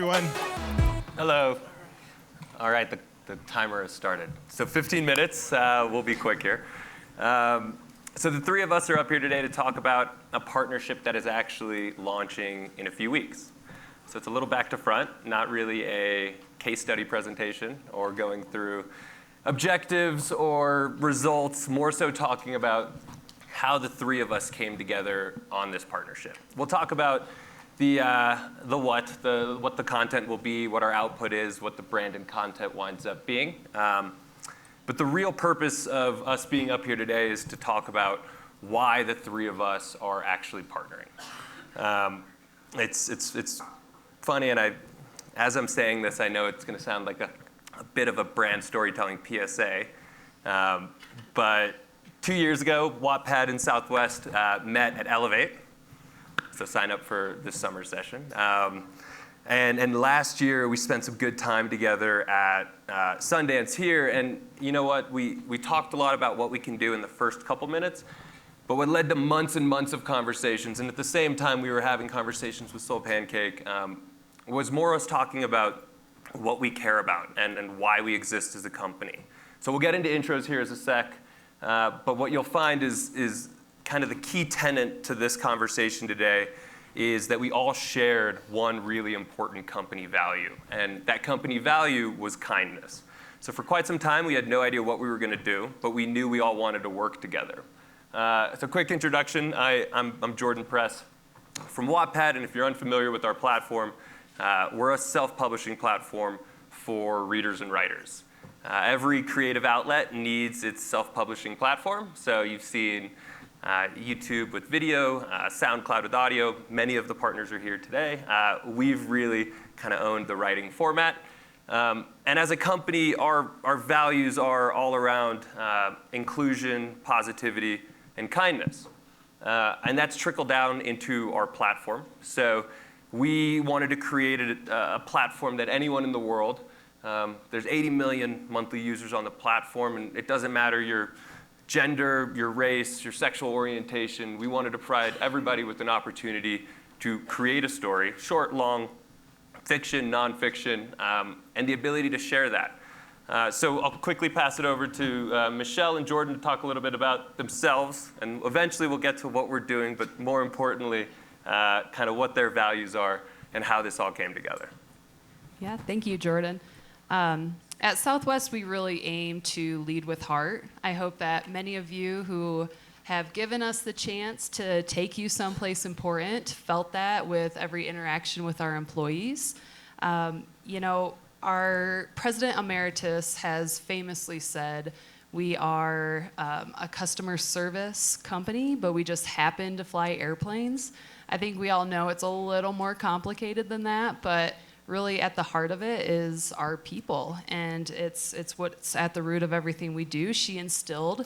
everyone. Hello. All right, the timer has started. So 15 minutes, we'll be quick here. So the three of us are up here today to talk about a partnership that is actually launching in a few weeks. So it's a little back to front, not really a case study presentation or going through objectives or results, more so talking about how the three of us came together on this partnership. We'll talk about what the content will be, what our output is, what the brand and content winds up being. But the real purpose of us being up here today is to talk about why the three of us are actually partnering. It's funny, and as I'm saying this, I know it's going to sound like a bit of a brand storytelling PSA. But 2 years ago, Wattpad and Southwest met at Elevate. So sign up for this summer session. And last year, we spent some good time together at Sundance here. And you know what? We talked a lot about what we can do in the first couple minutes. But what led to months and months of conversations, and at the same time we were having conversations with SoulPancake, was more us talking about what we care about and why we exist as a company. So we'll get into intros here as a sec. But what you'll find is kind of the key tenet to this conversation today is that we all shared one really important company value. And that company value was kindness. So for quite some time, we had no idea what we were going to do, but we knew we all wanted to work together. So quick introduction, I'm Jordan Press from Wattpad, and if you're unfamiliar with our platform, we're a self-publishing platform for readers and writers. Every creative outlet needs its self-publishing platform. So you've seen YouTube with video, SoundCloud with audio. Many of the partners are here today. We've really kind of owned the writing format. And as a company, our values are all around inclusion, positivity, and kindness. And that's trickled down into our platform. So we wanted to create a platform that anyone in the world, there's 80 million monthly users on the platform, and it doesn't matter your gender, your race, your sexual orientation. We wanted to provide everybody with an opportunity to create a story, short, long, fiction, nonfiction, and the ability to share that. So I'll quickly pass it over to Michelle and Jordan to talk a little bit about themselves, and eventually we'll get to what we're doing, but more importantly, kind of what their values are and how this all came together. Yeah, thank you, Jordan. At Southwest, we really aim to lead with heart. I hope that many of you who have given us the chance to take you someplace important felt that with every interaction with our employees. Our President Emeritus has famously said, we are a customer service company, but we just happen to fly airplanes. I think we all know it's a little more complicated than that, but really at the heart of it is our people, and it's what's at the root of everything we do. She instilled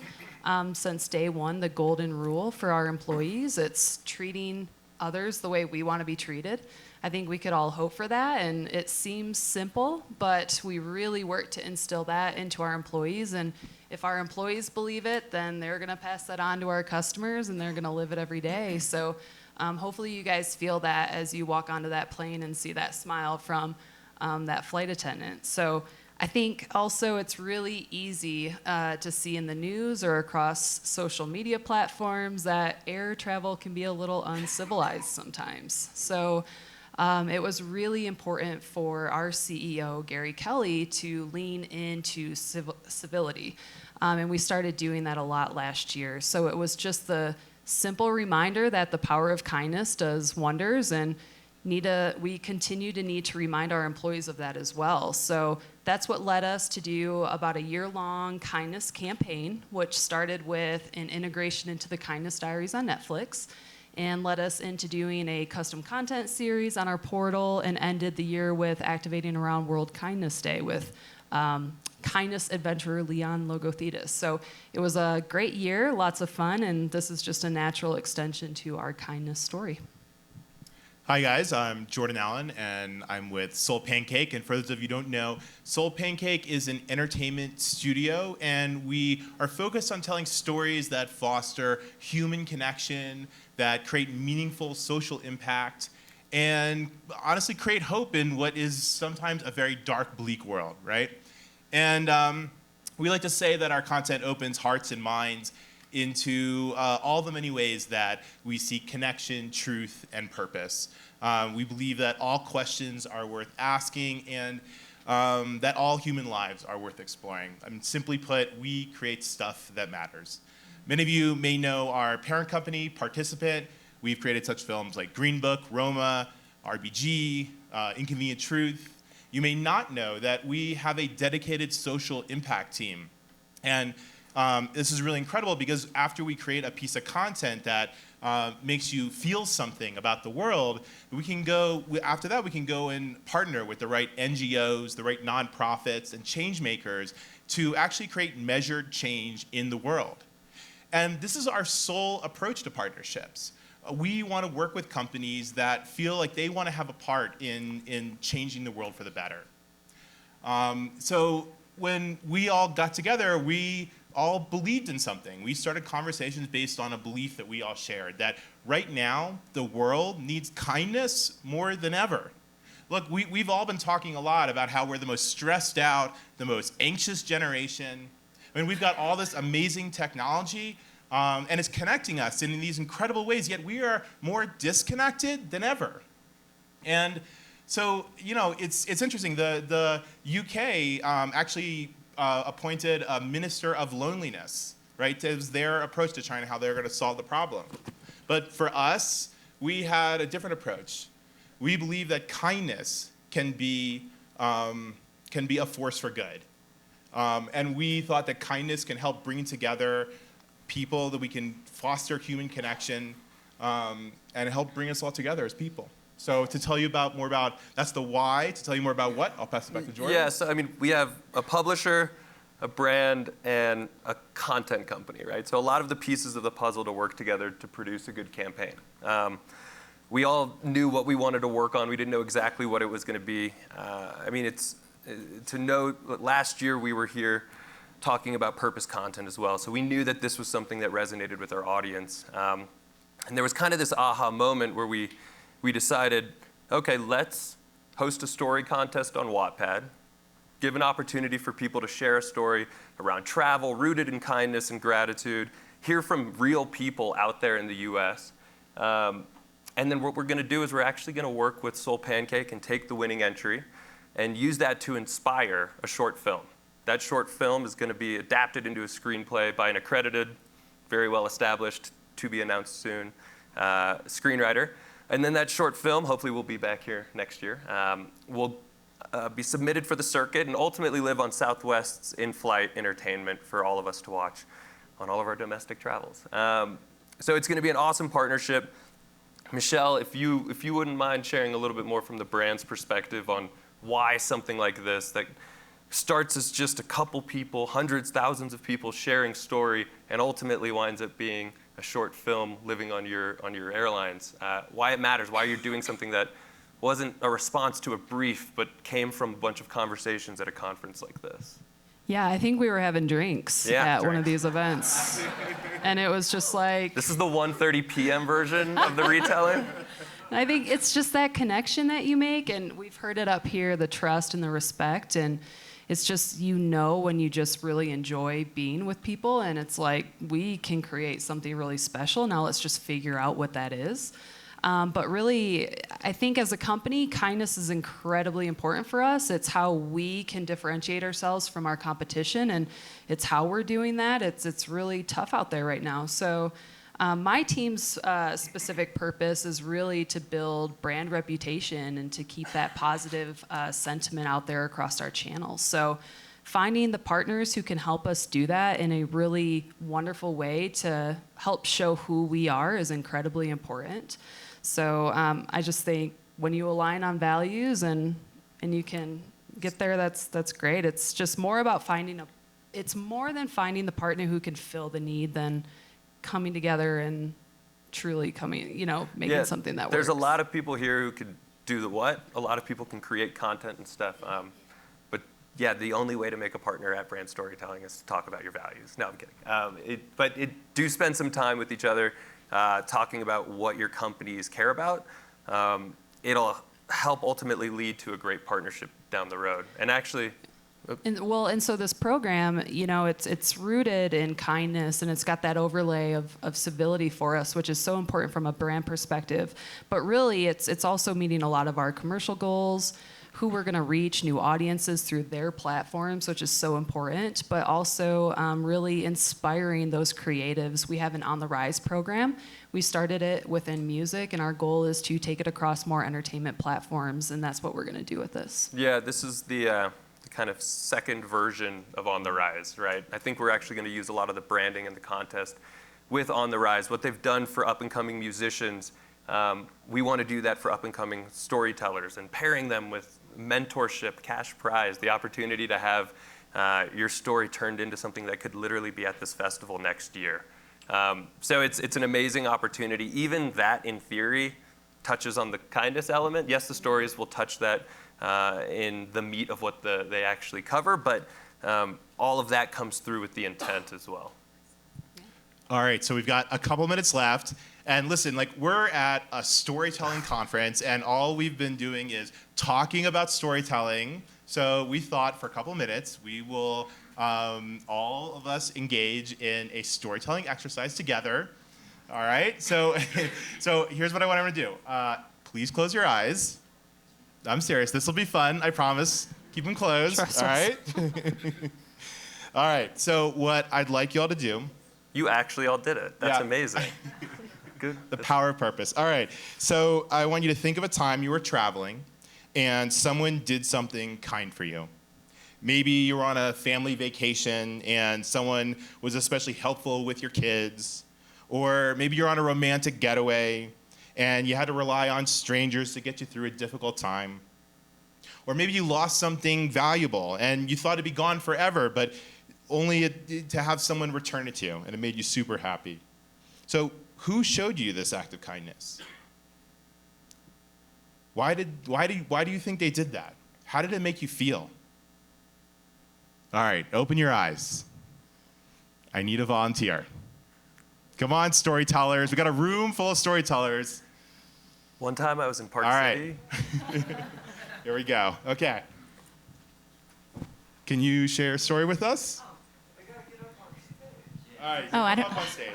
since day one the golden rule for our employees. It's treating others the way we want to be treated. I think we could all hope for that, and it seems simple, but we really work to instill that into our employees, and if our employees believe it, then they're going to pass that on to our customers, and they're going to live it every day. So hopefully you guys feel that as you walk onto that plane and see that smile from that flight attendant. So I think also it's really easy to see in the news or across social media platforms that air travel can be a little uncivilized sometimes. So it was really important for our CEO, Gary Kelly, to lean into civility. And we started doing that a lot last year. So it was just the simple reminder that the power of kindness does wonders, and we continue to need to remind our employees of that as well. So that's what led us to do about a year-long kindness campaign, which started with an integration into the Kindness Diaries on Netflix, and led us into doing a custom content series on our portal, and ended the year with activating around World Kindness Day with kindness adventurer Leon Logothetis. So it was a great year, lots of fun, and this is just a natural extension to our kindness story. Hi guys, I'm Jordan Allen, and I'm with SoulPancake. And for those of you who don't know, SoulPancake is an entertainment studio, and we are focused on telling stories that foster human connection, that create meaningful social impact. and honestly create hope in what is sometimes a very dark, bleak world, right? And we like to say that our content opens hearts and minds into all the many ways that we seek connection, truth, and purpose. We believe that all questions are worth asking, and that all human lives are worth exploring. I mean, simply put, we create stuff that matters. Many of you may know our parent company, Participant. We've created such films like Green Book, Roma, RBG, Inconvenient Truth. You may not know that we have a dedicated social impact team. And this is really incredible because after we create a piece of content that makes you feel something about the world, after that we can go and partner with the right NGOs, the right nonprofits, and change makers to actually create measured change in the world. And this is our sole approach to partnerships. We want to work with companies that feel like they want to have a part in changing the world for the better. So when we all got together, we all believed in something. We started conversations based on a belief that we all shared, that right now the world needs kindness more than ever. Look, we've all been talking a lot about how we're the most stressed out, the most anxious generation. I mean, we've got all this amazing technology, and it's connecting us in these incredible ways, yet we are more disconnected than ever. And so, it's interesting. The UK actually appointed a minister of loneliness, right? It was their approach to China, how they're going to solve the problem. But for us, we had a different approach. We believe that kindness can be a force for good. And we thought that kindness can help bring together people, that we can foster human connection, and help bring us all together as people. So to tell you more about, that's the why. To tell you more about what, I'll pass it back to Jordan. Yeah, so I mean, we have a publisher, a brand, and a content company, right? So a lot of the pieces of the puzzle to work together to produce a good campaign. We all knew what we wanted to work on. We didn't know exactly what it was going to be. I mean, to know, last year we were here talking about purpose content as well. So we knew that this was something that resonated with our audience. And there was kind of this aha moment where we decided, okay, let's host a story contest on Wattpad, give an opportunity for people to share a story around travel, rooted in kindness and gratitude, hear from real people out there in the US. And then what we're going to do is we're actually going to work with SoulPancake and take the winning entry and use that to inspire a short film. That short film is going to be adapted into a screenplay by an accredited, very well established, to be announced soon, screenwriter. And then that short film, hopefully we'll be back here next year, will be submitted for the circuit and ultimately live on Southwest's in-flight entertainment for all of us to watch on all of our domestic travels. So it's going to be an awesome partnership. Michelle, if you wouldn't mind sharing a little bit more from the brand's perspective on why something like this that starts as just a couple people, hundreds, thousands of people sharing story, and ultimately winds up being a short film living on your airlines. Why it matters, why you're doing something that wasn't a response to a brief, but came from a bunch of conversations at a conference like this. Yeah, I think we were having drinks at one of these events. And it was just like... This is the 1:30 p.m. version of the retelling? I think it's just that connection that you make, and we've heard it up here, the trust and the respect, and it's just, when you just really enjoy being with people, and it's like, we can create something really special. Now let's just figure out what that is. But really, I think as a company, kindness is incredibly important for us. It's how we can differentiate ourselves from our competition, and it's how we're doing that. It's really tough out there right now. So my team's specific purpose is really to build brand reputation and to keep that positive sentiment out there across our channels. So finding the partners who can help us do that in a really wonderful way to help show who we are is incredibly important. So I just think when you align on values and you can get there, that's great. It's just more about it's more than finding the partner who can fill the need than coming together and truly making something that works. There's a lot of people here who could do the what. A lot of people can create content and stuff. But yeah, the only way to make a partner at Brand Storytelling is to talk about your values. No, I'm kidding. Do spend some time with each other, talking about what your companies care about. it'll help ultimately lead to a great partnership down the road. And actually, And so this program, it's rooted in kindness, and it's got that overlay of civility for us, which is so important from a brand perspective. But really, it's also meeting a lot of our commercial goals, who we're going to reach, new audiences through their platforms, which is so important, but also really inspiring those creatives. We have an On the Rise program. We started it within music, and our goal is to take it across more entertainment platforms, and that's what we're going to do with this. yeah, this is the kind of second version of On the Rise, right? I think we're actually going to use a lot of the branding and the contest with On the Rise. What they've done for up-and-coming musicians, we want to do that for up-and-coming storytellers and pairing them with mentorship, cash prize, the opportunity to have your story turned into something that could literally be at this festival next year. So it's an amazing opportunity. Even that, in theory, touches on the kindness element. Yes, the stories will touch that in the meat of what they actually cover, but all of that comes through with the intent as well. All right, so we've got a couple minutes left. And listen, we're at a storytelling conference, and all we've been doing is talking about storytelling. So we thought for a couple minutes, we will all of us engage in a storytelling exercise together. All right, so here's what I want everyone to do. Please close your eyes. I'm serious, this will be fun, I promise. Keep them closed, Trust all us. right? All right, so what I'd like you all to do. You actually all did it. That's Yeah. amazing. Good. The power of purpose. All right. So I want you to think of a time you were traveling and someone did something kind for you. Maybe you were on a family vacation and someone was especially helpful with your kids. Or maybe you're on a romantic getaway and you had to rely on strangers to get you through a difficult time. Or maybe you lost something valuable and you thought it'd be gone forever, but only to have someone return it to you, and it made you super happy. So who showed you this act of kindness? Why do you think they did that? How did it make you feel? All right, open your eyes. I need a volunteer. Come on, storytellers. We got a room full of storytellers. One time I was in Park All City. right. Here we go. Okay. Can you share a story with us? All right, Oh, I come don't- up on stage.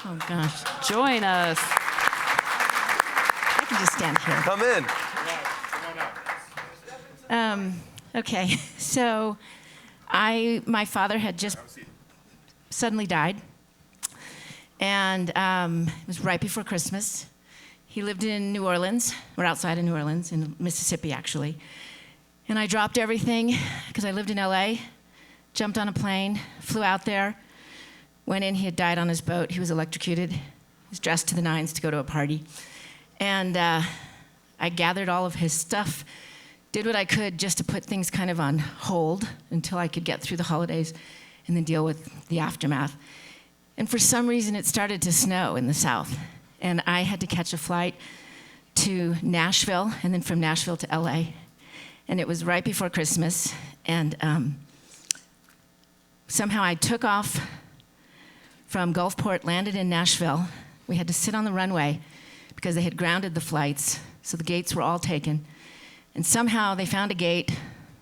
Oh, gosh. Join us. I can just stand here. Come in. Come on up. Okay, so my father had just suddenly died, and it was right before Christmas. He lived in New Orleans, or outside of New Orleans, in Mississippi, actually. And I dropped everything, because I lived in LA, jumped on a plane, flew out there, went in. He had died on his boat. He was electrocuted. He was dressed to the nines to go to a party. And I gathered all of his stuff, did what I could just to put things kind of on hold until I could get through the holidays and then deal with the aftermath. And for some reason, it started to snow in the South. And I had to catch a flight to Nashville, and then from Nashville to LA. And it was right before Christmas. And somehow I took off from Gulfport, landed in Nashville. We had to sit on the runway because they had grounded the flights, so the gates were all taken. And somehow they found a gate,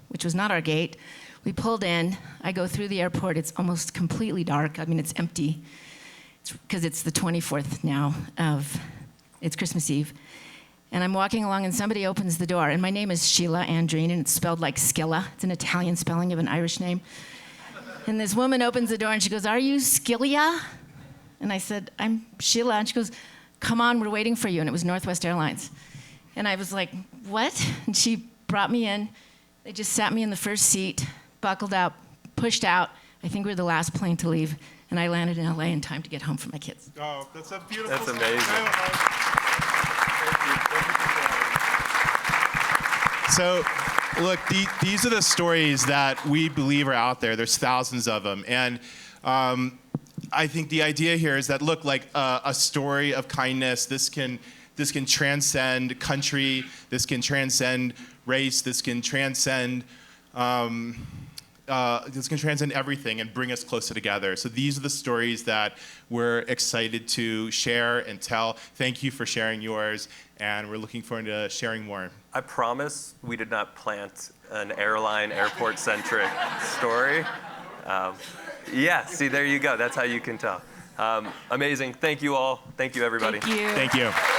which was not our gate. We pulled in. I go through the airport. It's almost completely dark. I mean, it's empty because it's the 24th now it's Christmas Eve. And I'm walking along, and somebody opens the door. And my name is Sheila Andreen, and it's spelled like Skilla. It's an Italian spelling of an Irish name. And this woman opens the door, and she goes, "Are you Skillia?" And I said, "I'm Sheila." And she goes, "Come on, we're waiting for you." And it was Northwest Airlines. And I was like, "What?" And she brought me in. They just sat me in the first seat, buckled up, pushed out. I think we were the last plane to leave. And I landed in LA in time to get home for my kids. Oh, that's a beautiful That's story. amazing. So, look, these are the stories that we believe are out there. There's thousands of them. And I think the idea here is that, look, like a story of kindness, this can transcend country, this can transcend race, this can transcend that's going to transcend everything and bring us closer together. So these are the stories that we're excited to share and tell. Thank you for sharing yours, and we're looking forward to sharing more. I promise we did not plant an airline, airport-centric story. Yeah, see, there you go. That's how you can tell. Amazing. Thank you all. Thank you, everybody. Thank you. Thank you.